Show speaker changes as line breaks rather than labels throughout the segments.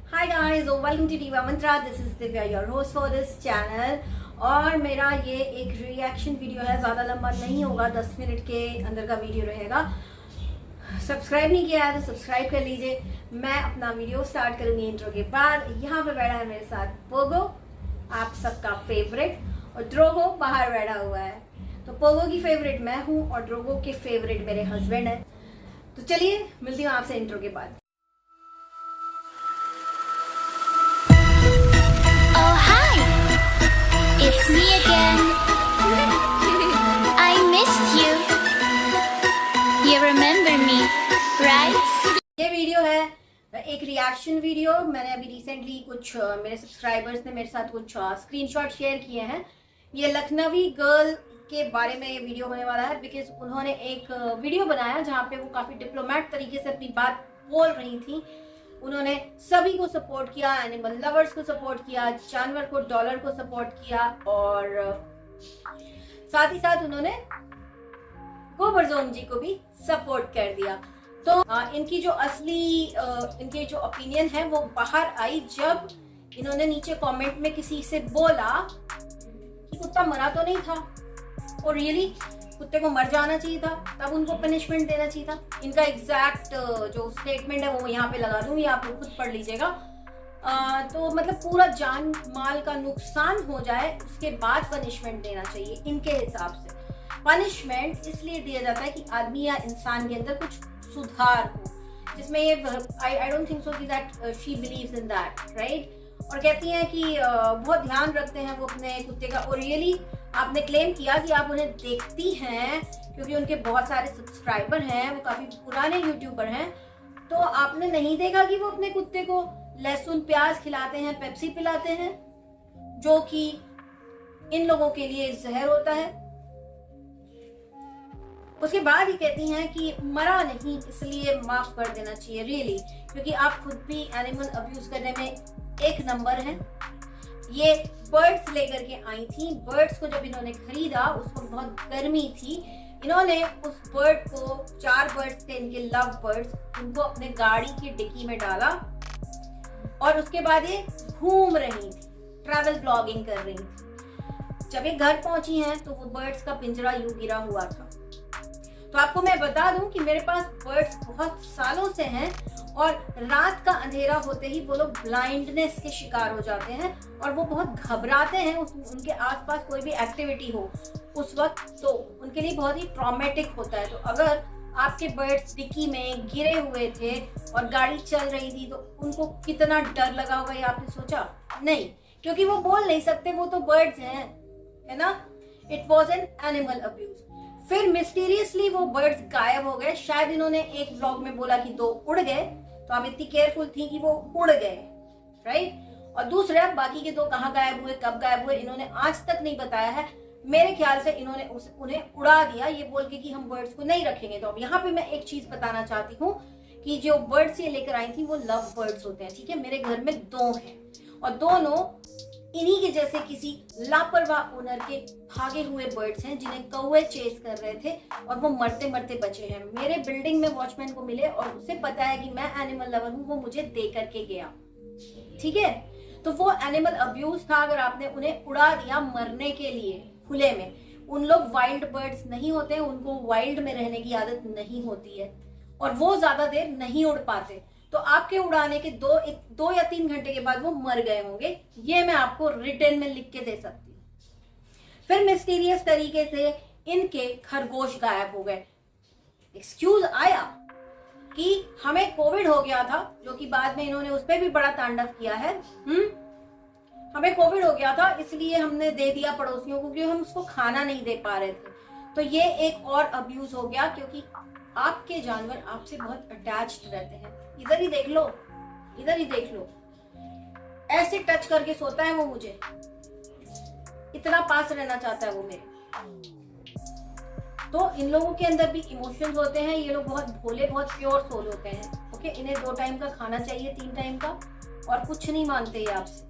Hi guys, welcome to Diva Mantra. This is Divya, your host for this channel. और मेरा ये एक reaction video है, ज़्यादा लंबा नहीं होगा, 10 मिनट के अंदर का वीडियो रहेगा। सब्सक्राइब नहीं किया है तो सब्सक्राइब कर लीजिए। मैं अपना वीडियो स्टार्ट करूंगी इंट्रो के बाद। यहाँ पे बैठा है मेरे साथ पोगो, आप सबका फेवरेट, और ड्रोगो बाहर बैठा हुआ है। तो पोगो की फेवरेट मैं हूँ और ड्रोगो के फेवरेट मेरे हस्बैंड है। तो चलिए मिलती हूँ आपसे इंट्रो के बाद।
It's me again. I missed you. You remember me, right?
ये वीडियो है एक रिएक्शन वीडियो। मैंने अभी रिसेंटली कुछ मेरे सब्सक्राइबर्स ने मेरे साथ कुछ स्क्रीनशॉट शेयर किए हैं। ये लखनवी गर्ल के बारे में ये वीडियो होने वाला है, बिकॉज उन्होंने एक वीडियो बनाया जहाँ पे वो काफ़ी डिप्लोमेट तरीके से अपनी बात बोल रही थी। उन्होंने सभी को सपोर्ट किया, एनिमल लवर्स को सपोर्ट किया, जानवर को, डॉलर को सपोर्ट किया, और साथ ही साथ उन्होंने गोबरजोन जी को भी सपोर्ट कर दिया। तो इनकी जो असली इनके जो ओपिनियन है वो बाहर आई जब इन्होंने नीचे कमेंट में किसी से बोला कि कुत्ता मरा तो नहीं था, और रियली कुत्ते को मर जाना चाहिए था, तब उनको पनिशमेंट देना चाहिए था। इनका एग्जैक्ट जो स्टेटमेंट है वो यहाँ पे लगा दूंगी, आप लोग खुद पढ़ लीजिएगा। तो मतलब पूरा जान माल का नुकसान हो जाए उसके बाद पनिशमेंट देना चाहिए इनके हिसाब से। पनिशमेंट इसलिए दिया जाता है कि आदमी या इंसान के अंदर कुछ सुधार हो, जिसमें ये आई डोंट थिंक सो कि that she believes in that, right. और कहती हैं कि बहुत ध्यान रखते हैं वो अपने कुत्ते का, और रियली आपने क्लेम किया कि आप उन्हें देखती हैं क्योंकि उनके बहुत सारे सब्सक्राइबर हैं, वो काफी पुराने यूट्यूबर हैं। तो आपने नहीं देखा कि वो अपने कुत्ते को लहसुन प्याज खिलाते हैं, पेप्सी पिलाते हैं, जो कि इन लोगों के लिए जहर होता है। उसके बाद ही कहती हैं कि मरा नहीं इसलिए माफ कर देना चाहिए, रियली, क्योंकि आप खुद भी एनिमल अब्यूज करने में एक नंबर हैं। ये बर्ड्स लेकर के आई थी। बर्ड्स को जब इन्होंने खरीदा उसको बहुत गर्मी थी, इन्होंने उस बर्ड को, 4 बर्ड्स थे इनके लव बर्ड्स, उनको अपने गाड़ी की डिक्की में डाला और उसके बाद ये घूम रही थी, ट्रैवल ब्लॉगिंग कर रही थी। जब ये घर पहुंची हैं तो वो बर्ड्स का पिंजरा यूं गिरा हुआ था। तो आपको मैं बता दूं कि मेरे पास बर्ड्स बहुत सालों से हैं, और रात का अंधेरा होते ही वो लोग ब्लाइंडनेस के शिकार हो जाते हैं और वो बहुत घबराते हैं उनके आसपास कोई भी एक्टिविटी हो उस वक्त, तो उनके लिए बहुत ही ट्रॉमेटिक होता है। तो अगर आपके बर्ड्स डिक्की में गिरे हुए थे और गाड़ी चल रही थी तो उनको कितना डर लगा होगा, ये आपने सोचा? नहीं, क्योंकि वो बोल नहीं सकते, वो तो बर्ड्स हैं, है ना। It was an animal abuse. फिर मिस्टीरियसली वो बर्ड्स गायब हो गए। शायद इन्होंने एक व्लॉग में बोला कि 2 उड़ गए, तो आप इतनी केयरफुल थी कि वो उड़ गए, राइट। और दूसरे बाकी के 2 कहाँ गायब हुए, कब गायब हुए, इन्होंने आज तक नहीं बताया है। मेरे ख्याल से इन्होंने उन्हें उड़ा दिया ये बोल के कि हम बर्ड्स को नहीं रखेंगे। तो अब यहाँ पे मैं एक चीज बताना चाहती हूँ कि जो बर्ड्स ये लेकर आई थी वो लव बर्ड्स होते हैं, ठीक है। मेरे घर में 2 हैं और दोनों इन्हीं के जैसे किसी लापरवाह ओनर के भागे हुए बर्ड्स हैं जिन्हें कौवे चेस कर रहे थे और वो मरते मरते बचे हैं। मेरे बिल्डिंग में वॉचमैन को मिले और उसे पता है कि मैं एनिमल लवर हूँ, वो मुझे दे करके गया, ठीक है। तो वो एनिमल अब्यूज था अगर आपने उन्हें उड़ा दिया मरने के लिए खुले में। उन लोग वाइल्ड बर्ड्स नहीं होते, उनको वाइल्ड में रहने की आदत नहीं होती है और वो ज्यादा देर नहीं उड़ पाते। तो आपके उड़ाने के 2 या 3 घंटे के बाद वो मर गए होंगे, ये मैं आपको रिटर्न में लिख के दे सकती हूँ। फिर मिस्टीरियस तरीके से इनके खरगोश गायब हो गए। एक्सक्यूज आया कि हमें कोविड हो गया था, जो कि बाद में इन्होंने उस पर भी बड़ा तांडव किया है। हमें कोविड हो गया था इसलिए हमने दे दिया पड़ोसियों को, क्योंकि हम उसको खाना नहीं दे पा रहे थे। तो ये एक और अब्यूज हो गया, क्योंकि आपके जानवर आपसे बहुत अटैच्ड रहते हैं। इधर ही देख लो, इधर ही देख लो, ऐसे टच करके सोता है वो मुझे, इतना पास रहना चाहता है वो मेरे। तो इन लोगों के अंदर भी इमोशंस होते हैं। ये लोग बहुत भोले, बहुत प्योर सोल होते हैं, ओके। इन्हें 2 टाइम का खाना चाहिए, 3 टाइम का, और कुछ नहीं मानते ये आपसे।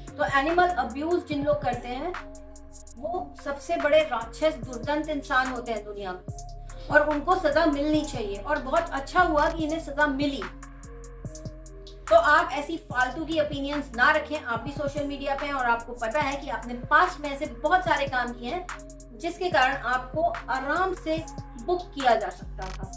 तो एनिमल अब्यूज जिन लोग करते हैं वो सबसे बड़े राक्षस, दुर्दांत इंसान होते हैं दुनिया में, और उनको सजा मिलनी चाहिए। और बहुत अच्छा हुआ कि इन्हें सजा मिली। तो आप ऐसी फालतू की ओपिनियंस ना रखें। आप भी सोशल मीडिया पे हैं और आपको पता है कि आपने पास्ट में ऐसे बहुत सारे काम किए हैं जिसके कारण आपको आराम से बुक किया जा सकता था।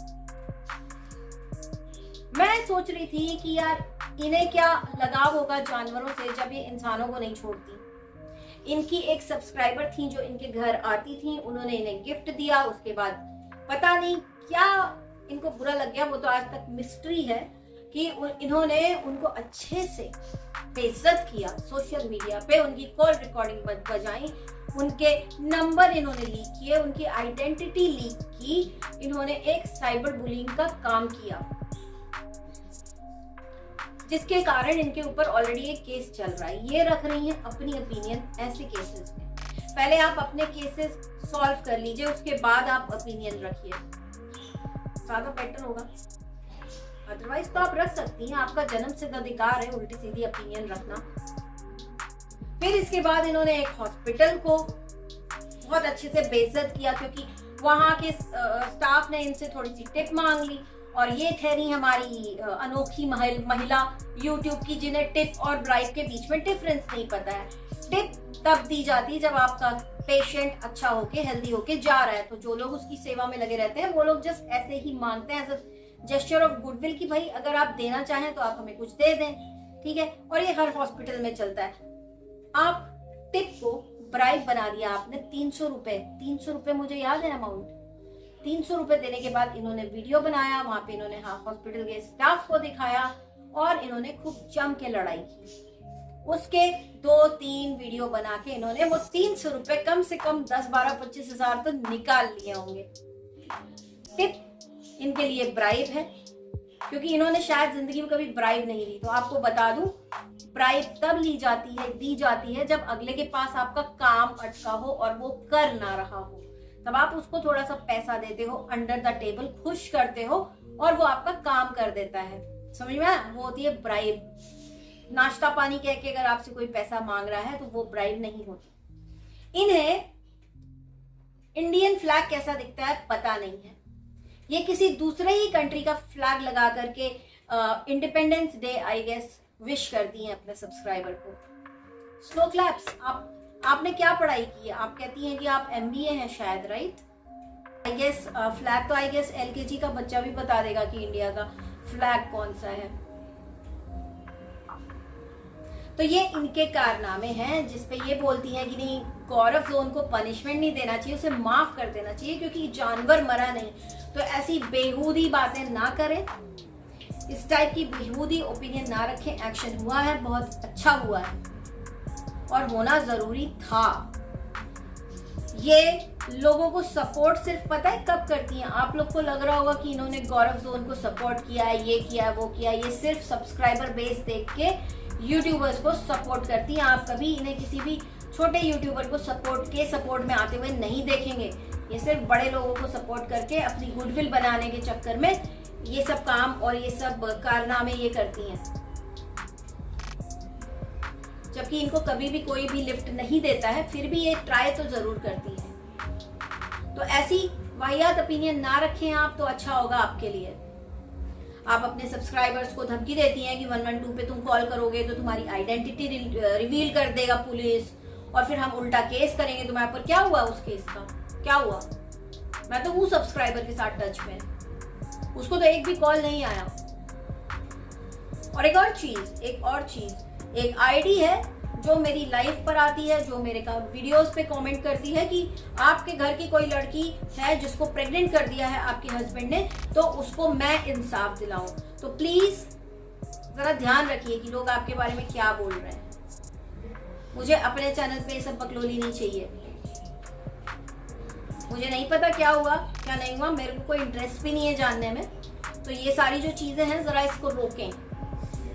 मैं सोच रही थी कि यार इन्हें क्या लगाव होगा जानवरों से जब ये इंसानों को नहीं छोड़ती। इनकी एक सब्सक्राइबर थी जो इनके घर आती थी, उन्होंने इन्हें गिफ्ट दिया, उसके बाद पता नहीं क्या इनको बुरा लग गया, वो तो आज तक मिस्ट्री है कि इन्होंने उनको अच्छे से बेइज्जत किया सोशल मीडिया पे, उनकी कॉल रिकॉर्डिंग बजाई, उनके नंबर इन्होंने लीक किए, उनकी आइडेंटिटी लीक की, इन्होंने एक साइबर बुलिंग का काम किया जिसके कारण इनके ऊपर ऑलरेडी एक केस चल रहा है। ये रख रही हैं अपनी ओपिनियन ऐसे केसेस में। पहले आप अपने केसेस सॉल्व कर लीजिए, उसके बाद आप ओपिनियन रखिए, ज्यादा बेटर होगा। अदरवाइज तो आप रख सकती हैं, आपका जन्म सिद्ध अधिकार है उल्टी सीधी ओपिनियन रखना। फिर इसके बाद इन्होंने एक हॉस्पिटल को बहुत अच्छे से बेइज्जत किया क्योंकि वहां के स्टाफ ने इनसे थोड़ी सी टिप मांग ली और ये ठहरी हमारी अनोखी महिला यूट्यूब की जिन्हें टिप और ब्राइब के बीच में डिफरेंस नहीं पता है। टिप तब दी जाती है जब आपका पेशेंट अच्छा होके हेल्दी होके जा रहा है, तो जो लोग उसकी सेवा में लगे रहते हैं वो लोग जस्ट ऐसे ही मांगते हैं as a gesture of goodwill कि भाई अगर आप देना चाहें तो आप हमें कुछ दे दें, ठीक है। और ये हर हॉस्पिटल में चलता है। आप टिप को ब्राइब बना दिया आपने 300 रुपए, 300 रुपए मुझे याद है अमाउंट। 300 रुपए देने के बाद इन्होंने वीडियो बनाया, वहां पे इन्होंने हॉस्पिटल के स्टाफ को दिखाया और इन्होंने खूब जम के लड़ाई की। उसके 2-3 वीडियो बना के इन्होंने वो 300 रुपए कम से कम 10-12-25 हजार तो निकाल लिए होंगे। टिप इनके लिए ब्राइब है क्योंकि इन्होंने शायद जिंदगी में कभी ब्राइब नहीं ली। तो आपको बता दूं, ब्राइब तब ली जाती है, दी जाती है जब अगले के पास आपका काम अटका हो और वो कर ना रहा हो, तब आप उसको थोड़ा सा पैसा देते हो, अंडर द टेबल खुश करते हो और वो आपका काम कर देता है। समझ में आया? वो होती है ब्राइब। नाश्ता पानी कह के अगर आपसे कोई पैसा मांग रहा है तो वो ब्राइब नहीं होती। इन्हें इंडियन फ्लैग कैसा दिखता है पता नहीं है। ये किसी दूसरे ही कंट्री का फ्लैग लगा करके independence day I guess wish करती हैं अपने सब्सक्राइबर को। Slow claps. आपने क्या पढ़ाई की है? आप कहती हैं कि आप MBA हैं शायद, राइट? आई गेस फ्लैग तो आई गेस LKG का बच्चा भी बता देगा कि इंडिया का फ्लैग कौन सा है। तो ये इनके कारनामे हैं जिसपे ये बोलती हैं कि नहीं, गौरव जोन को पनिशमेंट नहीं देना चाहिए, उसे माफ कर देना चाहिए क्योंकि जानवर मरा नहीं। तो ऐसी बेहूदी बातें ना करें, इस टाइप की बेहूदी ओपिनियन ना रखें। एक्शन हुआ है, बहुत अच्छा हुआ है और होना जरूरी था। ये लोगों को सपोर्ट सिर्फ पता है कब करती हैं? आप लोग को लग रहा होगा कि इन्होंने गौरव जोन को सपोर्ट किया है, ये किया है, वो किया है। ये सिर्फ सब्सक्राइबर बेस देख के यूट्यूबर्स को सपोर्ट करती हैं। आप कभी इन्हें किसी भी छोटे यूट्यूबर को सपोर्ट में आते हुए नहीं देखेंगे। ये सिर्फ बड़े लोगों को सपोर्ट करके अपनी गुडविल बनाने के चक्कर में ये सब काम और ये सब कारनामे ये करती हैं, जबकि इनको कभी भी कोई भी लिफ्ट नहीं देता है, फिर भी ये ट्राई तो जरूर करती है। तो ऐसी वाहियात ओपिनियन ना रखें आप, तो अच्छा होगा आपके लिए। आप अपने सब्सक्राइबर्स को धमकी देती हैं कि 112 पे तुम कॉल करोगे तो तुम्हारी आइडेंटिटी रिवील कर देगा पुलिस और फिर हम उल्टा केस करेंगे तुम्हारे ऊपर। क्या हुआ उस केस का? क्या हुआ? मैं तो हूँ सब्सक्राइबर के साथ टच में, उसको तो एक भी कॉल नहीं आया। और एक और चीज, एक आईडी है जो मेरी लाइव पर आती है, जो मेरे का वीडियोस पे कमेंट करती है कि आपके घर की कोई लड़की है जिसको प्रेग्नेंट कर दिया है आपके हस्बैंड ने, तो उसको मैं इंसाफ दिलाऊं। तो प्लीज जरा ध्यान रखिए कि लोग आपके बारे में क्या बोल रहे हैं। मुझे अपने चैनल पे ये सब बकलोली नहीं चाहिए। मुझे नहीं पता क्या हुआ क्या नहीं हुआ, मेरे को कोई इंटरेस्ट भी नहीं है जानने में। तो ये सारी जो चीजें हैं जरा इसको रोकें,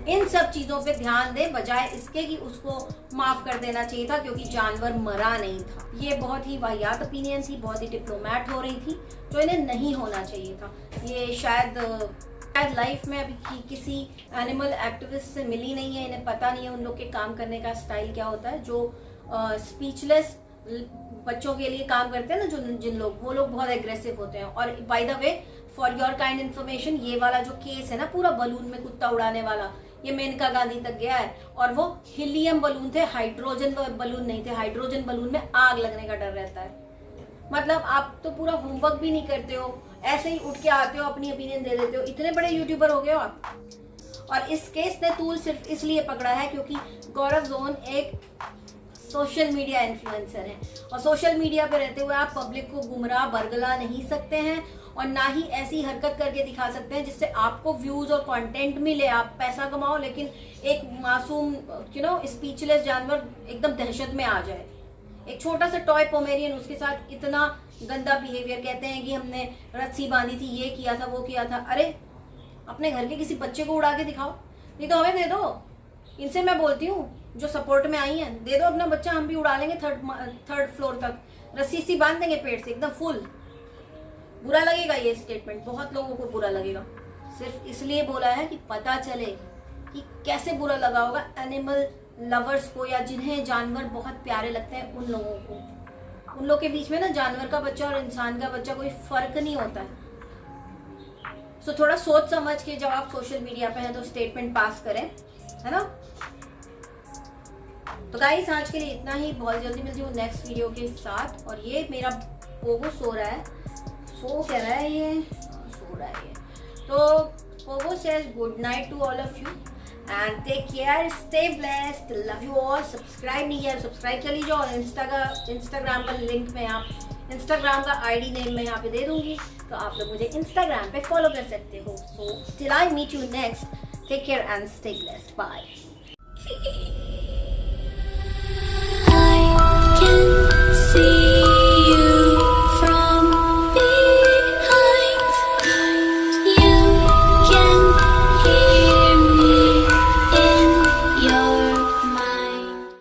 इन सब चीजों पे ध्यान दें, बजाय इसके कि उसको माफ कर देना चाहिए था क्योंकि जानवर मरा नहीं था। ये बहुत ही वाहियात ओपिनियन थी, बहुत ही डिप्लोमेट हो रही थी, जो इन्हें नहीं होना चाहिए था। ये शायद लाइफ में अभी किसी एनिमल एक्टिविस्ट से मिली नहीं है, इन्हें पता नहीं है उन लोग के काम करने का स्टाइल क्या होता है। जो स्पीचलेस बच्चों के लिए काम करते हैं ना, जो जिन लोग, वो लोग बहुत एग्रेसिव होते हैं। और by the way, for your kind information, ये वाला जो केस है ना पूरा बलून में कुत्ता उड़ाने वाला, ये मेनका गांधी तक गया है, और वो हीलियम बलून थे, हाइड्रोजन बलून नहीं थे। हाइड्रोजन बलून में आग लगने का डर रहता है। मतलब आप तो पूरा होमवर्क भी नहीं करते हो, ऐसे ही उठ के आते हो, अपनी ओपिनियन दे देते हो। इतने बड़े यूट्यूबर हो गए हो आप। और इस केस ने तूल सिर्फ इसलिए पकड़ा है क्योंकि गौरव जोन एक सोशल मीडिया इन्फ्लुएंसर है, और सोशल मीडिया पे रहते हुए आप पब्लिक को गुमराह बरगला नहीं सकते हैं, और ना ही ऐसी हरकत करके दिखा सकते हैं जिससे आपको व्यूज और कंटेंट मिले, आप पैसा कमाओ, लेकिन एक मासूम स्पीचलेस जानवर एकदम दहशत में आ जाए। एक छोटा सा टॉय पोमेरियन, उसके साथ इतना गंदा बिहेवियर। कहते हैं कि हमने रस्सी बांधी थी, ये किया था, वो किया था। अरे अपने घर के किसी बच्चे को उड़ा के दिखाओ, नहीं तो हमें दे दो। इनसे मैं बोलती हूँ जो सपोर्ट में आई हैं, दे दो अपना बच्चा, हम भी उड़ा लेंगे थर्ड फ्लोर तक, रस्सी सी बांध देंगे पेट से एकदम फुल। बुरा लगेगा ये स्टेटमेंट, बहुत लोगों को बुरा लगेगा। सिर्फ इसलिए बोला है कि पता चले कि कैसे बुरा लगा होगा एनिमल लवर्स को, या जिन्हें जानवर बहुत प्यारे लगते हैं उन लोगों को। उन लोग के बीच में ना जानवर का बच्चा और इंसान का बच्चा कोई फर्क नहीं होता है। सो थोड़ा सोच समझ के जब आप सोशल मीडिया पे हैं तो स्टेटमेंट पास करें, है ना। तो गाइस आज के लिए इतना ही, बहुत जल्दी मिलती हूँ नेक्स्ट वीडियो के साथ। और ये मेरा पोगो सो रहा है, सो कह रहा है ये, सो रहा है ये। तो Pogo says good night to all of you and take care, stay blessed, love you all. Subscribe नहीं किया सब्सक्राइब कर लीजिए, और इंस्टाग्राम का लिंक मैं इंस्टाग्राम का आईडी नेम मैं यहाँ पे दे दूंगी, तो आप लोग मुझे इंस्टाग्राम पे फॉलो कर सकते हो। So till I meet you next, take care and stay blessed, bye.
I can